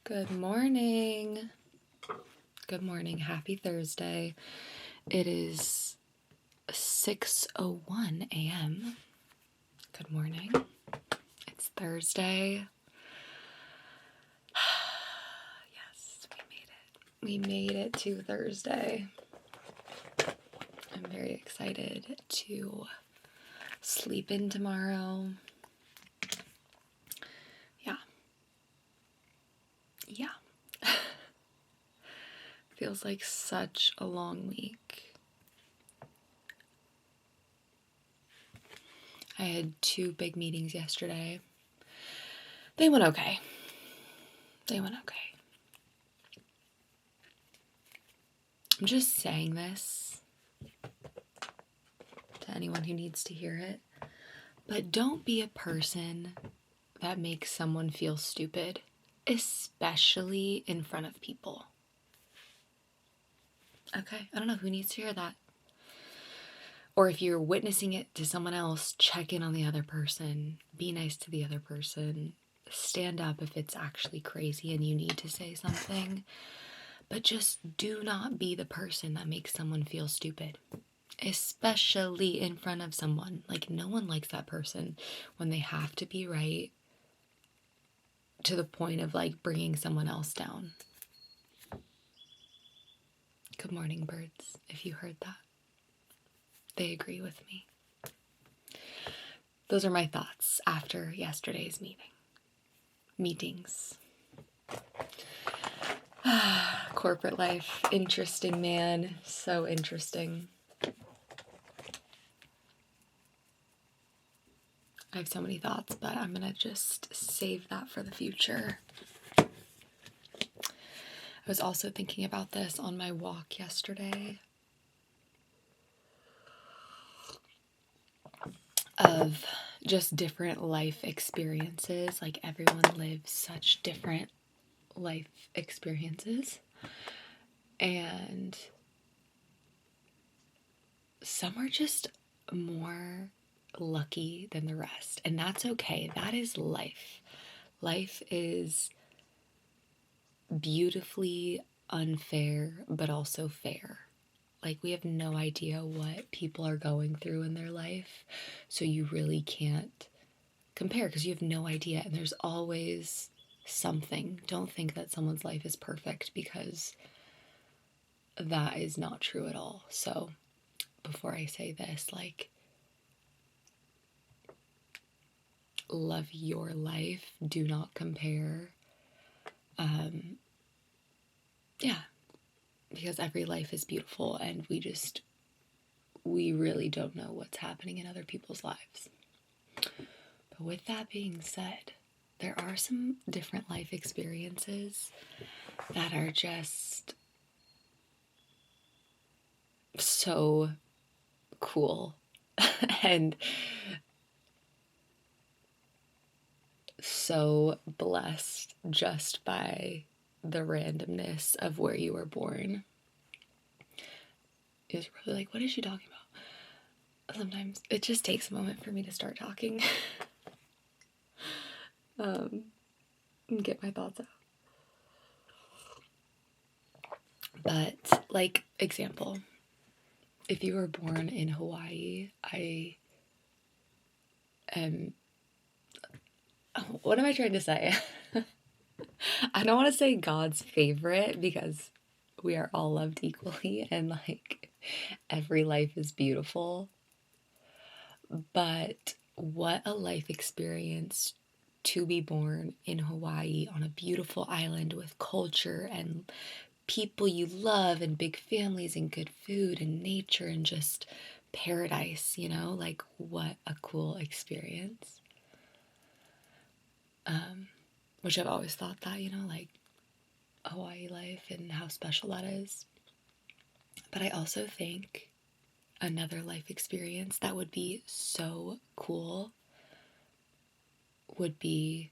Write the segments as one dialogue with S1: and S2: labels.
S1: Good morning. Good morning. Happy Thursday. It is 6:01 a.m. Good morning. It's Thursday. Yes, we made it to Thursday. I'm very excited to sleep in tomorrow. Yeah. Feels like such a long week. I had 2 big meetings yesterday. They went okay. I'm just saying this to anyone who needs to hear it. But don't be a person that makes someone feel stupid, especially in front of people. Okay? I don't know who needs to hear that. Or if you're witnessing it to someone else, check in on the other person. Be nice to the other person. Stand up if it's actually crazy and you need to say something. But just do not be the person that makes someone feel stupid, especially in front of someone. Like, no one likes that person when they have to be right to the point of like bringing someone else down. Good morning, birds, if you heard that. They agree with me. Those are my thoughts after yesterday's meetings. Corporate life, interesting, man. So interesting. I have so many thoughts, but I'm gonna just save that for the future. I was also thinking about this on my walk yesterday. Of just different life experiences. Like, everyone lives such different life experiences. And some are just more lucky than the rest. And that's okay. That is life. Life is beautifully unfair, but also fair. Like, we have no idea what people are going through in their life. So you really can't compare because you have no idea. And there's always something. Don't think that someone's life is perfect, because that is not true at all. So before I say this, like, love your life. Do not compare. Yeah, because every life is beautiful, and we really don't know what's happening in other people's lives. But with that being said, there are some different life experiences that are just so cool and so blessed just by the randomness of where you were born. It was really like, what is she talking about? Sometimes it just takes a moment for me to start talking. And get my thoughts out. But, like, example, if you were born in Hawaii, I am, what am I trying to say? I don't want to say God's favorite, because we are all loved equally and like every life is beautiful. But what a life experience to be born in Hawaii on a beautiful island with culture and people you love and big families and good food and nature and just paradise, like, what a cool experience. Which I've always thought that, like, Hawaii life and how special that is. But I also think another life experience that would be so cool would be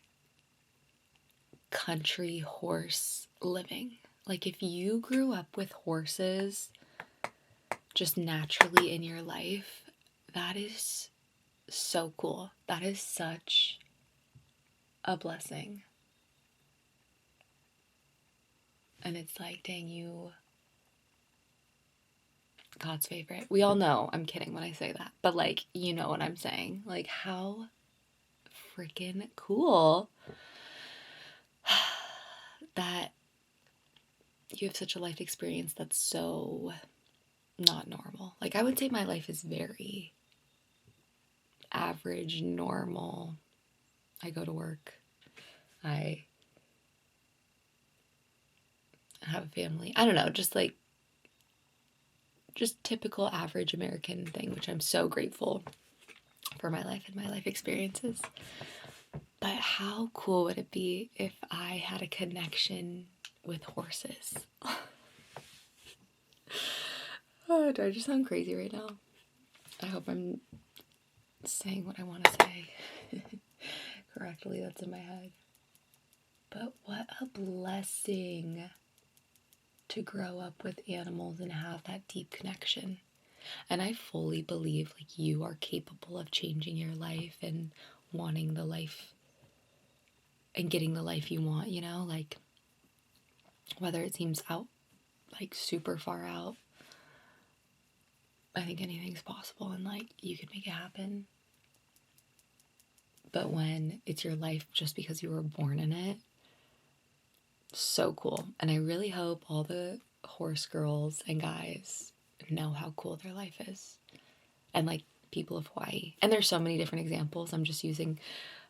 S1: country horse living. Like, if you grew up with horses just naturally in your life, that is so cool. That is such a blessing. And it's like, dang, you, God's favorite. We all know, I'm kidding when I say that, but like, you know what I'm saying. Like, how freaking cool that you have such a life experience that's so not normal. Like, I would say my life is very average, normal. I go to work. I have a family. I don't know, just typical average American thing, which I'm so grateful for my life and my life experiences. But how cool would it be if I had a connection with horses? Oh, do I just sound crazy right now? I hope I'm saying what I want to say correctly. That's in my head. But what a blessing to grow up with animals and have that deep connection. And I fully believe like you are capable of changing your life and wanting the life and getting the life you want, you know, like whether it seems out like super far out, I think anything's possible and like you could make it happen. But when it's your life just because you were born in it, so cool. And I really hope all the horse girls and guys know how cool their life is. And like people of Hawaii. And there's so many different examples. I'm just using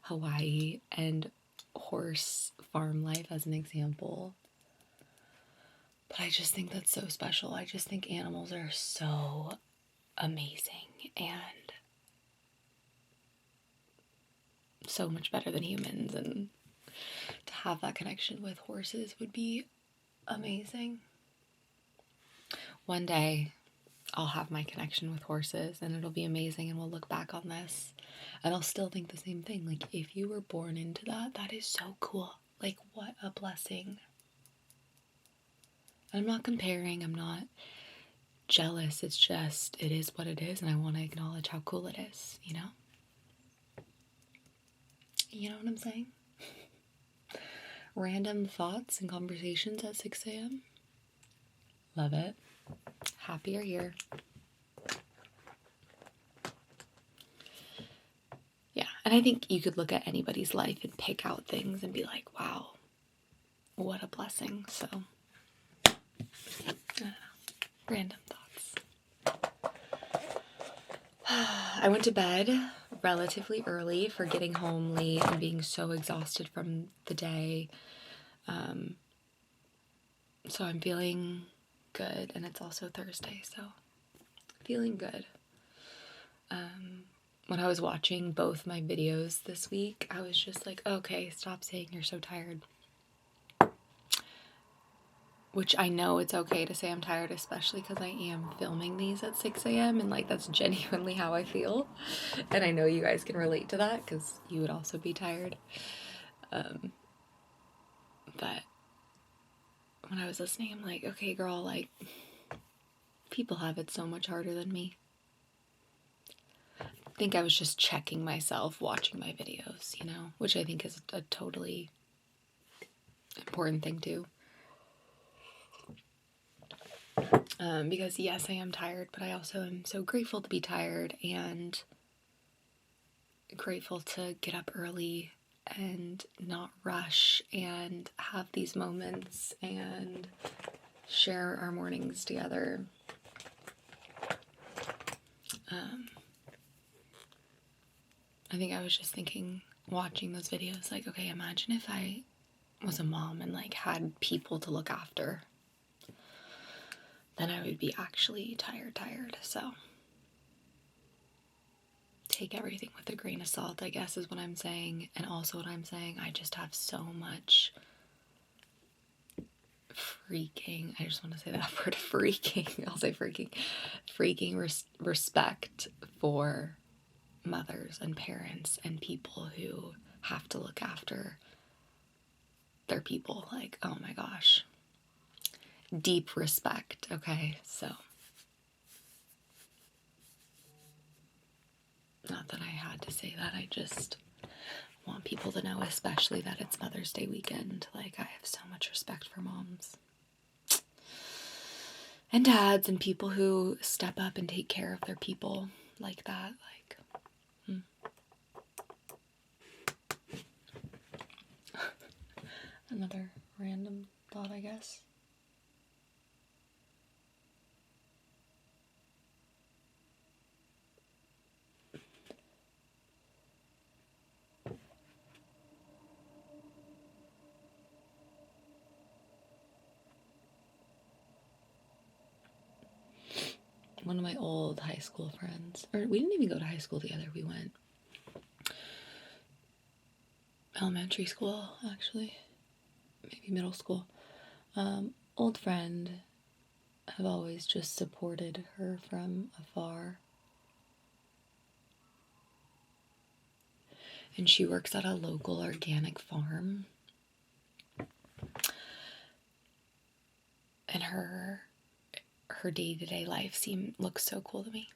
S1: Hawaii and horse farm life as an example. But I just think that's so special. I just think animals are so amazing and so much better than humans. And to have that connection with horses would be amazing. One day I'll have my connection with horses and it'll be amazing and we'll look back on this and I'll still think the same thing. Like if you were born into that, that is so cool. Like what a blessing. I'm not comparing, I'm not jealous. It's just, it is what it is and I want to acknowledge how cool it is, you know? You know what I'm saying? Random thoughts and conversations at 6 a.m. Love it. Happy you're here. Yeah, and I think you could look at anybody's life and pick out things and be like, wow, what a blessing. So, I don't know. Random thoughts. I went to bed relatively early for getting home late and being so exhausted from the day. So I'm feeling good, and it's also Thursday, so feeling good. When I was watching both my videos this week, I was just like, okay, stop saying you're so tired. Which I know it's okay to say I'm tired, especially because I am filming these at 6 a.m. and like that's genuinely how I feel. And I know you guys can relate to that because you would also be tired. But when I was listening, I'm like, okay, girl, like people have it so much harder than me. I think I was just checking myself watching my videos, you know, which I think is a totally important thing too. Because yes, I am tired, but I also am so grateful to be tired and grateful to get up early and not rush and have these moments and share our mornings together. I think I was just thinking, watching those videos, like, okay, imagine if I was a mom and like had people to look after. Then I would be actually tired. So take everything with a grain of salt, I guess is what I'm saying. And also what I'm saying, I just have so much freaking, I just want to say that word, freaking, I'll say freaking respect for mothers and parents and people who have to look after their people. Like, oh my gosh. Deep respect, okay? So, not that I had to say that, I just want people to know, especially that it's Mother's Day weekend. Like, I have so much respect for moms. And dads and people who step up and take care of their people like that. Another random thought, I guess. One of my old high school friends, or we didn't even go to high school together, we went elementary school, actually, maybe middle school. Old friend, have always just supported her from afar. And she works at a local organic farm. And her day-to-day life looks so cool to me.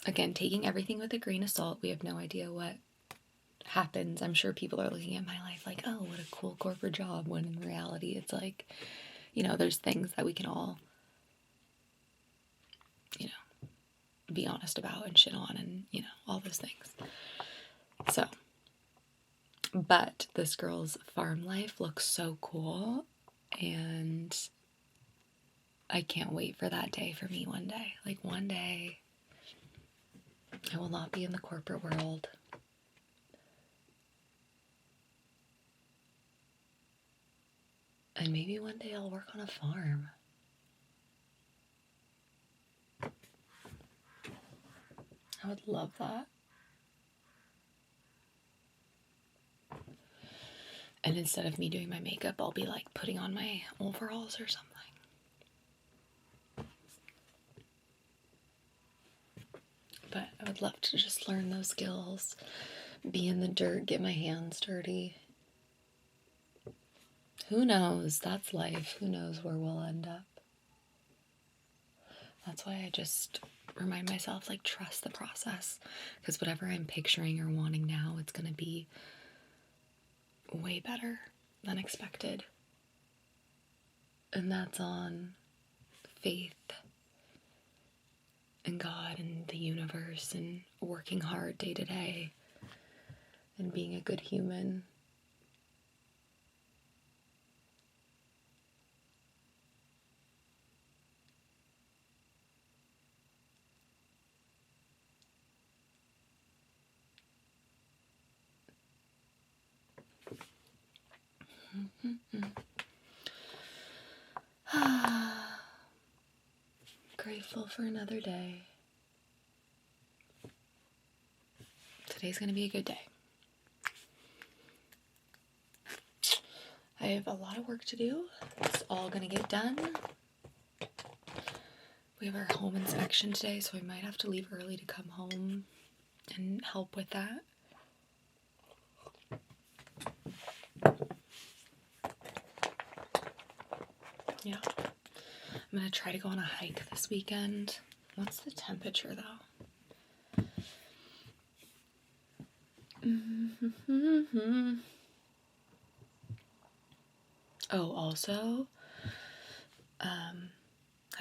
S1: Again, taking everything with a grain of salt. We have no idea what happens. I'm sure people are looking at my life like, oh, what a cool corporate job, when in reality it's like, there's things that we can all, be honest about and shit on, and, all those things. So, but this girl's farm life looks so cool, and I can't wait for that day for me one day. Like, one day I will not be in the corporate world. And maybe one day I'll work on a farm. I would love that. And instead of me doing my makeup, I'll be like putting on my overalls or something. But I would love to just learn those skills, be in the dirt, get my hands dirty. Who knows? That's life. Who knows where we'll end up? That's why I just remind myself, like, trust the process. Because whatever I'm picturing or wanting now, it's going to be way better than expected. And that's on faith in God and the universe, and working hard day to day and being a good human. Grateful for another day. Today's going to be a good day. I have a lot of work to do. It's all going to get done. We have our home inspection today, so I might have to leave early to come home and help with that. Yeah. I'm going to try to go on a hike this weekend. What's the temperature, though? Oh, also, have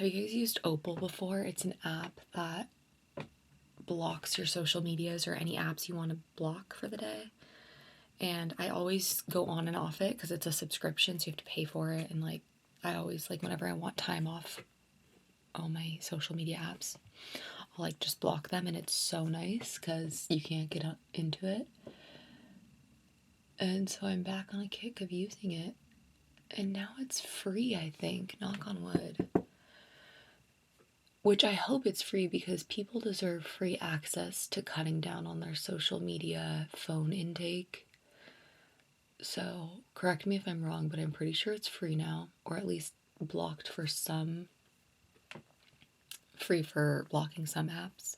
S1: you guys used Opal before? It's an app that blocks your social medias or any apps you want to block for the day. And I always go on and off it because it's a subscription, so you have to pay for it. And like, I always, like, whenever I want time off all my social media apps, I'll like just block them, and it's so nice because you can't get into it. And so I'm back on a kick of using it, and now it's free, I think, knock on wood. Which I hope it's free, because people deserve free access to cutting down on their social media phone intake. So correct me if I'm wrong, but I'm pretty sure it's free now, or at least blocked for some, free for blocking some apps.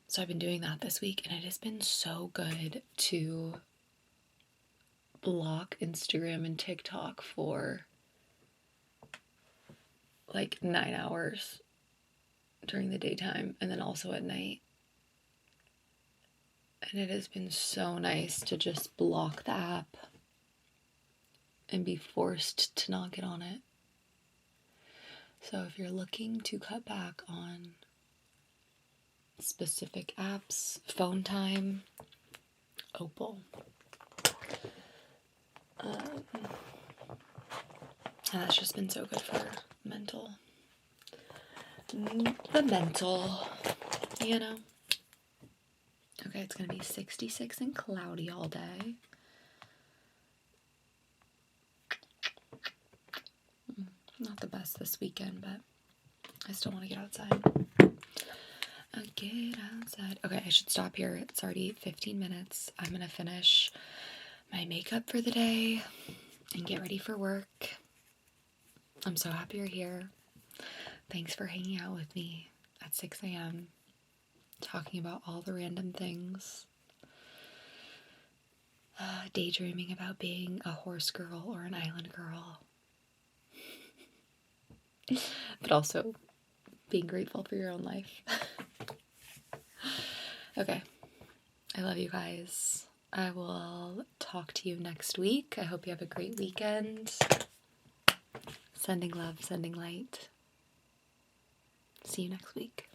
S1: So I've been doing that this week, and it has been so good to block Instagram and TikTok for like 9 hours during the daytime, and then also at night. And it has been so nice to just block the app and be forced to not get on it. So if you're looking to cut back on specific apps, phone time, Opal. And that's just been so good for the mental, you know. Okay, it's gonna be 66 and cloudy all day. Not the best this weekend, but I still want to get outside. Get outside. Okay, I should stop here. It's already 15 minutes. I'm gonna finish my makeup for the day and get ready for work. I'm so happy you're here. Thanks for hanging out with me at 6 a.m. talking about all the random things. Daydreaming about being a horse girl or an island girl. But also being grateful for your own life. Okay. I love you guys. I will talk to you next week. I hope you have a great weekend. Sending love, sending light. See you next week.